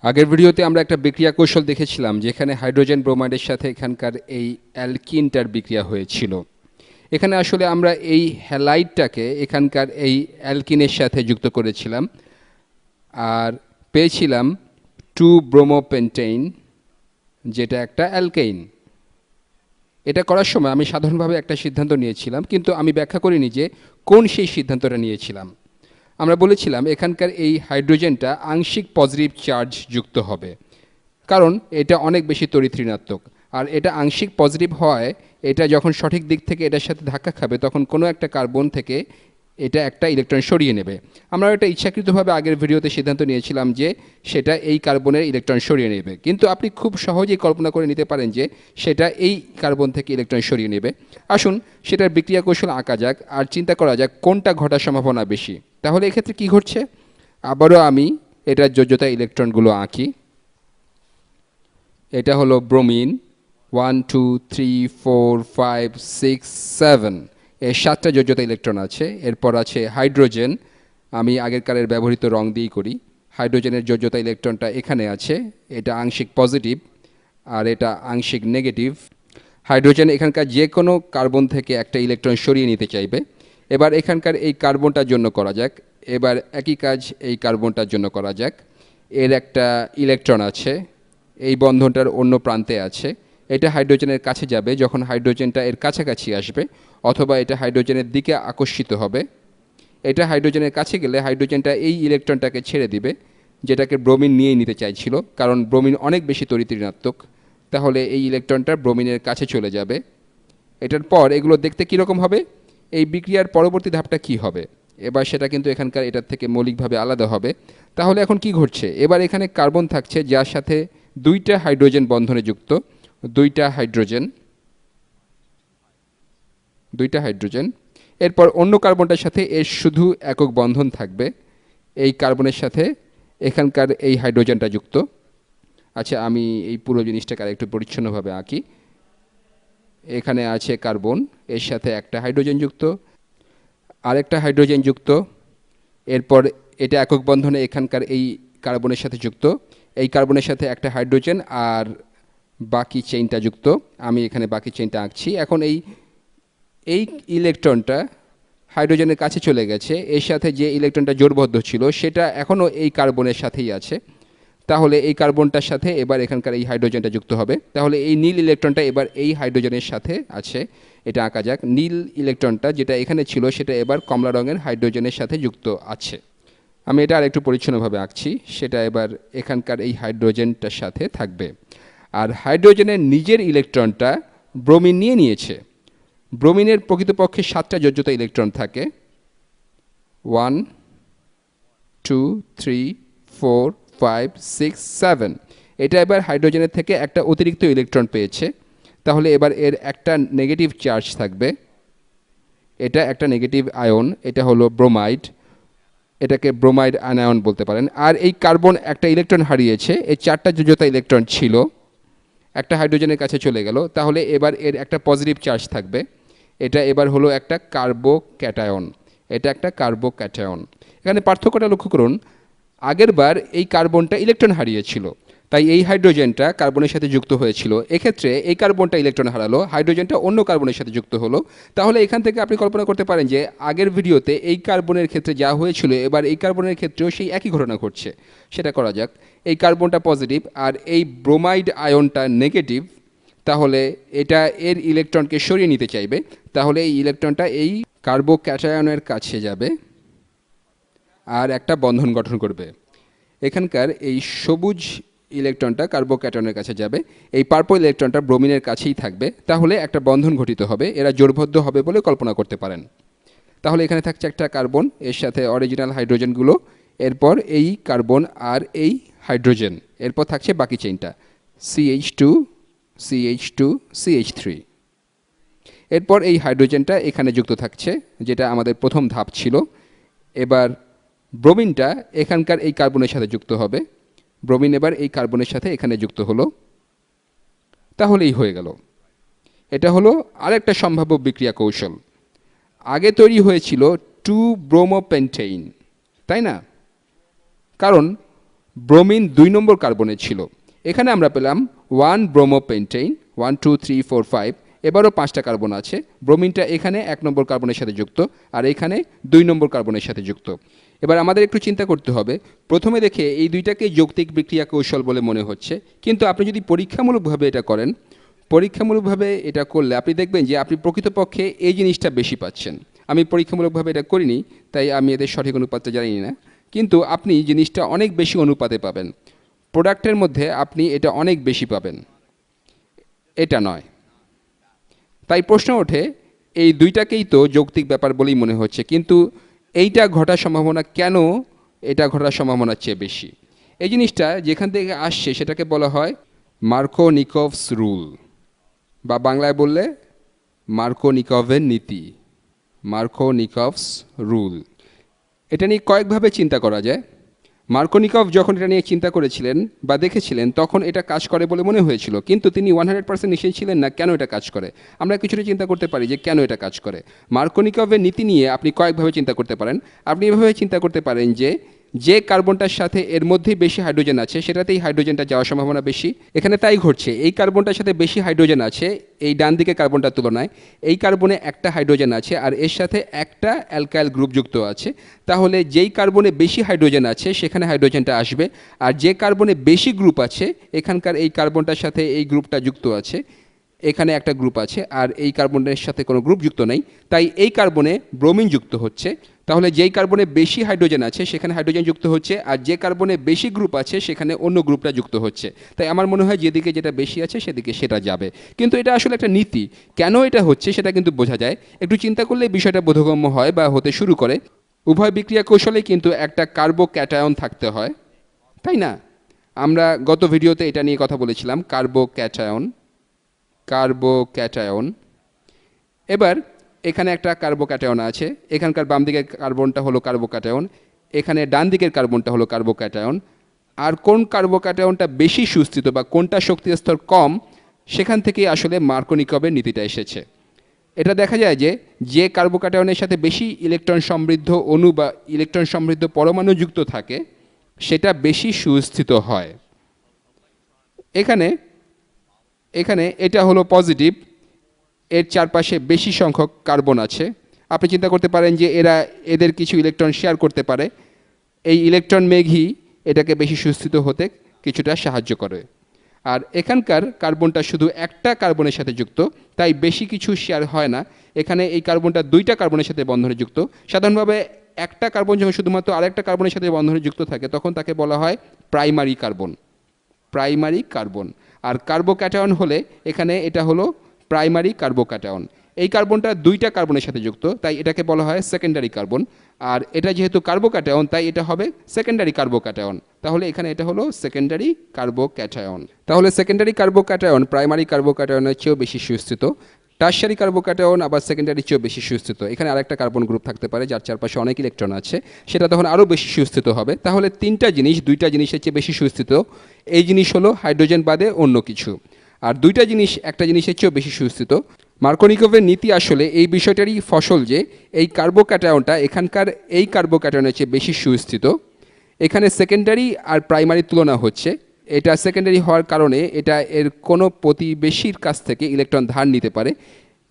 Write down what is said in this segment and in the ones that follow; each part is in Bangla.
আগের ভিডিওতে আমরা একটা বিক্রিয়া কৌশল দেখেছিলাম যেখানে হাইড্রোজেন ব্রোমাইডের সাথে এখানকার এই অ্যালকিনটার বিক্রিয়া হয়েছিল। এখানে আসলে আমরা এই হ্যালাইডটাকে এখানকার এই অ্যালকিনের সাথে যুক্ত করেছিলাম আর পেয়েছিলাম 2-ব্রোমোপেন্টেইন, যেটা একটা অ্যালকেইন। এটা করার সময় আমি সাধারণভাবে একটা সিদ্ধান্ত নিয়েছিলাম, কিন্তু আমি ব্যাখ্যা করিনি যে কোন সেই সিদ্ধান্তটা নিয়েছিলাম। আমরা বলেছিলাম এখানকার এই হাইড্রোজেনটা আংশিক পজিটিভ চার্জ যুক্ত হবে, কারণ এটা অনেক বেশি তড়িৎ-ঋণাত্মক। আর এটা আংশিক পজিটিভ হয়, এটা যখন সঠিক দিক থেকে এটার সাথে ধাক্কা খাবে তখন কোনো একটা কার্বন থেকে এটা একটা ইলেকট্রন সরিয়ে নেবে। আমরা এটা ইচ্ছাকৃতভাবে আগের ভিডিওতে সিদ্ধান্ত নিয়েছিলাম যে সেটা এই কার্বনের ইলেকট্রন সরিয়ে নেবে, কিন্তু আপনি খুব সহজেই কল্পনা করে নিতে পারেন যে সেটা এই কার্বন থেকে ইলেকট্রন সরিয়ে নেবে। আসুন সেটার বিক্রিয়া কৌশল আঁকা যাক আর চিন্তা করা যাক কোনটা ঘটার সম্ভাবনা বেশি। তাহলে এক্ষেত্রে কী ঘটছে, আবারও আমি এটার যোজ্যতা ইলেকট্রনগুলো আঁকি। এটা হলো ব্রোমিন, 1 2 3 4 5 6 7, এর 7টা যোজ্যতা ইলেকট্রন আছে। এরপর আছে হাইড্রোজেন, আমি আগেরকারের ব্যবহৃত রং দিয়েই করি। হাইড্রোজেনের যোজ্যতা ইলেকট্রনটা এখানে আছে, এটা আংশিক পজিটিভ আর এটা আংশিক নেগেটিভ। হাইড্রোজেন এখানকার যে কোনো কার্বন থেকে একটা ইলেকট্রন সরিয়ে নিতে চাইবে। এবার এখানকার এই কার্বনটার জন্য করা যাক, এবার একই কাজ এই কার্বনটার জন্য করা যাক। এর একটা ইলেকট্রন আছে, এই বন্ধনটার অন্য প্রান্তে আছে। এটা হাইড্রোজেনের কাছে যাবে যখন হাইড্রোজেনটা এর কাছাকাছি আসবে, অথবা এটা হাইড্রোজেনের দিকে আকর্ষিত হবে। এটা হাইড্রোজেনের কাছে গেলে হাইড্রোজেনটা এই ইলেকট্রনটাকে ছেড়ে দিবে, যেটাকে ব্রোমিন নিয়েই নিতে চাইছিল, কারণ ব্রোমিন অনেক বেশি তড়িৎ-ঋণাত্মক। তাহলে এই ইলেকট্রনটা ব্রোমিনের কাছে চলে যাবে। এটার পর এগুলো দেখতে কীরকম হবে, এই বিক্রিয়ার পরবর্তী ধাপটা কি হবে, এবার সেটা কিন্তু এখানকার এটার থেকে মৌলিকভাবে আলাদা হবে। তাহলে এখন কি ঘটছে, এবার এখানে কার্বন থাকছে যার সাথে দুইটা হাইড্রোজেন বন্ধনে যুক্ত, দুইটা হাইড্রোজেন। এরপর অন্য কার্বনটার সাথে এর শুধু একক বন্ধন থাকবে, এই কার্বনের সাথে এখানকার এই হাইড্রোজেনটা যুক্ত। আচ্ছা, আমি এই পুরো জিনিসটাকে আরেকটু পরিচ্ছন্নভাবে আঁকি। এখানে আছে কার্বন, এর সাথে একটা হাইড্রোজেন যুক্ত, আরেকটা হাইড্রোজেন যুক্ত। এরপর এটা একক বন্ধনে এখানকার এই কার্বনের সাথে যুক্ত, এই কার্বনের সাথে একটা হাইড্রোজেন আর বাকি চেইনটা যুক্ত। আমি এখানে বাকি চেইনটা আঁকছি। এখন এই এই ইলেকট্রনটা হাইড্রোজেনের কাছে চলে গেছে, এর সাথে যে ইলেকট্রনটা জোড়বদ্ধ ছিল সেটা এখনও এই কার্বনের সাথেই আছে। তাহলে এই কার্বনটার সাথে এবার এখানকার এই হাইড্রোজেনটা যুক্ত হবে। তাহলে এই নীল ইলেকট্রনটা এবার এই হাইড্রোজেনের সাথে আছে, এটা আঁকা যাক। নীল ইলেকট্রনটা যেটা এখানে ছিল সেটা এবার কমলা রঙের হাইড্রোজেনের সাথে যুক্ত আছে। আমি এটা আরেকটু পরিচ্ছন্নভাবে আঁকছি, সেটা এবার এখানকার এই হাইড্রোজেনটার সাথে থাকবে। আর হাইড্রোজেনের নিজের ইলেকট্রনটা ব্রোমিন নিয়ে নিয়েছে। ব্রোমিনের প্রকৃতপক্ষে 7টা যোজ্যতা ইলেকট্রন থাকে, 1 2 3 4 5 6 7। এটা এবার হাইড্রোজেনের থেকে একটা অতিরিক্ত ইলেকট্রন পেয়েছে, তাহলে এবার এর একটা নেগেটিভ চার্জ থাকবে। এটা একটা নেগেটিভ আয়ন, এটা হলো ব্রোমাইড, এটাকে ব্রোমাইড আনায়ন বলতে পারেন। আর এই কার্বন একটা ইলেকট্রন হারিয়েছে, এই 4টা যোজ্যতা ইলেকট্রন ছিল, একটা হাইড্রোজেনের কাছে চলে গেল, তাহলে এবার এর একটা পজিটিভ চার্জ থাকবে। এটা এবার হলো একটা কার্বোক্যাটায়ন, এটা একটা কার্বোক্যাটায়ন। এখানে পার্থক্যটা লক্ষ্য করুন, আগের বার এই কার্বনটা ইলেকট্রন হারিয়েছিল, তাই এই হাইড্রোজেনটা কার্বনের সাথে যুক্ত হয়েছিল। এক্ষেত্রে এই কার্বনটা ইলেকট্রন হারালো, হাইড্রোজেনটা অন্য কার্বনের সাথে যুক্ত হলো। তাহলে এখান থেকে আপনি কল্পনা করতে পারেন যে আগের ভিডিওতে এই কার্বনের ক্ষেত্রে যা হয়েছিল এবার এই কার্বনের ক্ষেত্রেও সেই একই ঘটনা ঘটছে। সেটা করা যাক। এই কার্বনটা পজিটিভ আর এই ব্রোমাইড আয়নটা নেগেটিভ, তাহলে এটা এর ইলেকট্রনকে সরিয়ে নিতে চাইবে। তাহলে এই ইলেকট্রনটা এই কার্বোক্যাটায়নের কাছে যাবে আর একটা বন্ধন গঠন করবে। এখানকার এই সবুজ ইলেকট্রনটা কার্বোক্যাটনের কাছে যাবে, এই পার্পল ইলেকট্রনটা ব্রোমিনের কাছেই থাকবে। তাহলে একটা বন্ধন ঘটিত হবে, এরা জোড়বদ্ধ হবে বলে কল্পনা করতে পারেন। তাহলে এখানে থাকছে একটা কার্বন, এর সাথে অরিজিনাল হাইড্রোজেনগুলো, এরপর এই কার্বন আর এই হাইড্রোজেন, এরপর থাকছে বাকি চেইনটা CH2 CH2 CH3। এরপর এই হাইড্রোজেনটা এখানে যুক্ত থাকছে, যেটা আমাদের প্রথম ধাপ ছিল। এবার ব্রোমিনটা এখানকার এই কার্বনের সাথে যুক্ত হবে, ব্রোমিন এবার এই কার্বনের সাথে এখানে যুক্ত হলো, তাহলেই হয়ে গেল। এটা হলো আরেকটা সম্ভাব্য বিক্রিয়া কৌশল। আগে তৈরি হয়েছিল 2-ব্রোমোপেন্টেইন, তাই না? কারণ ব্রোমিন 2 নম্বর কার্বনে ছিল। এখানে আমরা পেলাম 1 ব্রোমোপেন্টেন, 1 2 3 4 5, এবারও 5টা কার্বন আছে। ব্রোমিনটা এখানে 1 নম্বর কার্বনের সাথে যুক্ত, আর এখানে 2 নম্বর কার্বনের সাথে যুক্ত। এবার আমাদের একটু চিন্তা করতে হবে, প্রথমে দেখে এই দুইটাকে যৌক্তিক বিক্রিয়া কৌশল বলে মনে হচ্ছে, কিন্তু আপনি যদি পরীক্ষামূলকভাবে এটা করেন, পরীক্ষামূলকভাবে এটা করলে আপনি দেখবেন যে আপনি প্রকৃতপক্ষে এই জিনিসটা বেশি পাচ্ছেন। আমি পরীক্ষামূলকভাবে এটা করিনি, তাই আমি এদের সঠিক অনুপাতটা জানি না, কিন্তু আপনি জিনিসটা অনেক বেশি অনুপাতে পাবেন। প্রোডাক্টের মধ্যে আপনি এটা অনেক বেশি পাবেন, এটা নয়। তাই প্রশ্ন ওঠে, এই দুইটাকেই তো যৌক্তিক ব্যাপার বলেই মনে হচ্ছে, কিন্তু এইটা ঘটার সম্ভাবনা কেন এটা ঘটার সম্ভাবনার চেয়ে বেশি? এই জিনিসটা যেখান থেকে আসছে সেটাকে বলা হয় মার্কোনিকভস রুল, বা বাংলায় বললে মার্কোনিকভের নীতি, মার্কোনিকভস রুল। এটা নিয়ে কয়েকভাবে চিন্তা করা যায়। মার্কোনিকভ যখন এটা নিয়ে চিন্তা করেছিলেন বা দেখেছিলেন, তখন এটা কাজ করে বলে মনে হয়েছিল, কিন্তু তিনি 100% নিশ্চিত ছিলেন না কেন এটা কাজ করে। আমরা কিছুটা চিন্তা করতে পারি যে কেন এটা কাজ করে। মার্কোনিকভের নীতি নিয়ে আপনি কয়েকভাবে চিন্তা করতে পারেন। আপনি এভাবে চিন্তা করতে পারেন যে কার্বনটার সাথে এর মধ্যেই বেশি হাইড্রোজেন আছে সেটাতেই হাইড্রোজেনটা যাওয়ার সম্ভাবনা বেশি। এখানে তাই ঘটছে, এই কার্বনটার সাথে বেশি হাইড্রোজেন আছে এই ডান দিকে কার্বনটার তুলনায়। এই কার্বনে একটা হাইড্রোজেন আছে আর এর সাথে একটা অ্যালকাইল গ্রুপ যুক্ত আছে। তাহলে যেই কার্বনে বেশি হাইড্রোজেন আছে সেখানে হাইড্রোজেনটা আসবে, আর যে কার্বনে বেশি গ্রুপ আছে, এখানকার এই কার্বনটার সাথে এই গ্রুপটা যুক্ত আছে, এখানে একটা গ্রুপ আছে আর এই কার্বনের সাথে কোনো গ্রুপ যুক্ত নেই, তাই এই কার্বনে ব্রোমিন যুক্ত হচ্ছে। তাহলে যেই কার্বনে বেশি হাইড্রোজেন আছে সেখানে হাইড্রোজেন যুক্ত হচ্ছে, আর যে কার্বনে বেশি গ্রুপ আছে সেখানে অন্য গ্রুপটা যুক্ত হচ্ছে। তাই আমার মনে হয় যেদিকে যেটা বেশি আছে সেদিকে সেটা যাবে। কিন্তু এটা আসলে একটা নীতি, কেন এটা হচ্ছে সেটা কিন্তু বোঝা যায়। একটু চিন্তা করলে বিষয়টা বোধগম্য হয় বা হতে শুরু করে। উভয় বিক্রিয়া কৌশলে কিন্তু একটা কার্বোক্যাটায়ন থাকতে হয়, তাই না? আমরা গত ভিডিওতে এটা নিয়ে কথা বলেছিলাম, কার্বোক্যাটায়ন। এবার এখানে একটা কার্বোক্যাটায়ন আছে, এখানকার বাম দিকের কার্বনটা হলো কার্বোক্যাটায়ন, এখানে ডান দিকের কার্বনটা হলো কার্বোক্যাটায়ন। আর কোন কার্বোক্যাটায়নটা বেশি সুস্থিত বা কোনটা শক্তি স্তর কম, সেখান থেকেই আসলে মার্কোনিকভের নীতিটা এসেছে। এটা দেখা যায় যে কার্বোক্যাটায়নের সাথে বেশি ইলেকট্রন সমৃদ্ধ অণু বা ইলেকট্রন সমৃদ্ধ পরমাণু যুক্ত থাকে সেটা বেশি সুস্থিত হয়। এখানে এখানে এটা হলো পজিটিভ, এর চারপাশে বেশি সংখ্যক কার্বন আছে। আপনি চিন্তা করতে পারেন যে এদের কিছু ইলেকট্রন শেয়ার করতে পারে, এই ইলেকট্রন মেঘই এটাকে বেশি সুস্থিত হতে কিছুটা সাহায্য করে। আর এখানকার কার্বনটা শুধু একটা কার্বনের সাথে যুক্ত, তাই বেশি কিছু শেয়ার হয় না। এখানে এই কার্বনটা 2টা কার্বনের সাথে বন্ধনে যুক্ত। সাধারণভাবে একটা কার্বন যখন শুধুমাত্র আরেকটা কার্বনের সাথে বন্ধনে যুক্ত থাকে তখন তাকে বলা হয় প্রাইমারি কার্বন। আর কার্বোক্যাটায়ন হলে এখানে এটা হলো প্রাইমারি কার্বোক্যাটায়ন। এই কার্বনটা 2টা কার্বনের সাথে যুক্ত, তাই এটাকে বলা হয় সেকেন্ডারি কার্বন। আর এটা যেহেতু কার্বোক্যাটায়ন তাই এটা হবে সেকেন্ডারি কার্বোক্যাটায়ন। তাহলে এখানে এটা হলো সেকেন্ডারি কার্বোক্যাটায়ন। তাহলে সেকেন্ডারি কার্বোক্যাটায়ন প্রাইমারি কার্বোক্যাটায়নের চেয়েও বেশি সুস্থিত। টারশারি কার্বোক্যাটায়ন আবার সেকেন্ডারির চেয়েও বেশি সুস্থিত। এখানে আরেকটা কার্বন গ্রুপ থাকতে পারে যার চারপাশে অনেক ইলেকট্রন আছে, সেটা তখন আরও বেশি সুস্থিত হবে। তাহলে 2টা জিনিসের চেয়ে বেশি সুস্থিত। এই জিনিস হলো হাইড্রোজেন বাদে অন্য কিছু। আর 2টা জিনিস একটা জিনিসের চেয়েও বেশি সুস্থিত। মার্কোনিকভের নীতি আসলে এই বিষয়টারই ফসল যে এই কার্বোক্যাটায়নটা এখানকার এই কার্বোক্যাটায়নের চেয়ে বেশি সুস্থিত। এখানে সেকেন্ডারি আর প্রাইমারির তুলনা হচ্ছে। এটা সেকেন্ডারি হওয়ার কারণে এটা এর কোনো প্রতিবেশীর কাছ থেকে ইলেকট্রন ধার নিতে পারে,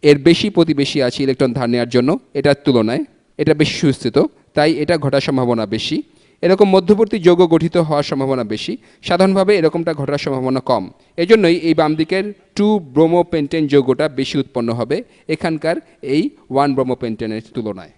এর বেশি প্রতিবেশী আছে ইলেকট্রন ধার নেওয়ার জন্য এটার তুলনায়, এটা বেশি সুস্থিত, তাই এটা ঘটার সম্ভাবনা বেশি। এরকম মধ্যবর্তী যৌগ গঠিত হওয়ার সম্ভাবনা বেশি, সাধারণভাবে এরকমটা ঘটার সম্ভাবনা কম। এজন্যই এই বাম দিকের 2 ব্রোমোপেন্টেন যৌগটা বেশি উৎপন্ন হবে এখানকার এই 1 ব্রোমোপেন্টেনের তুলনায়।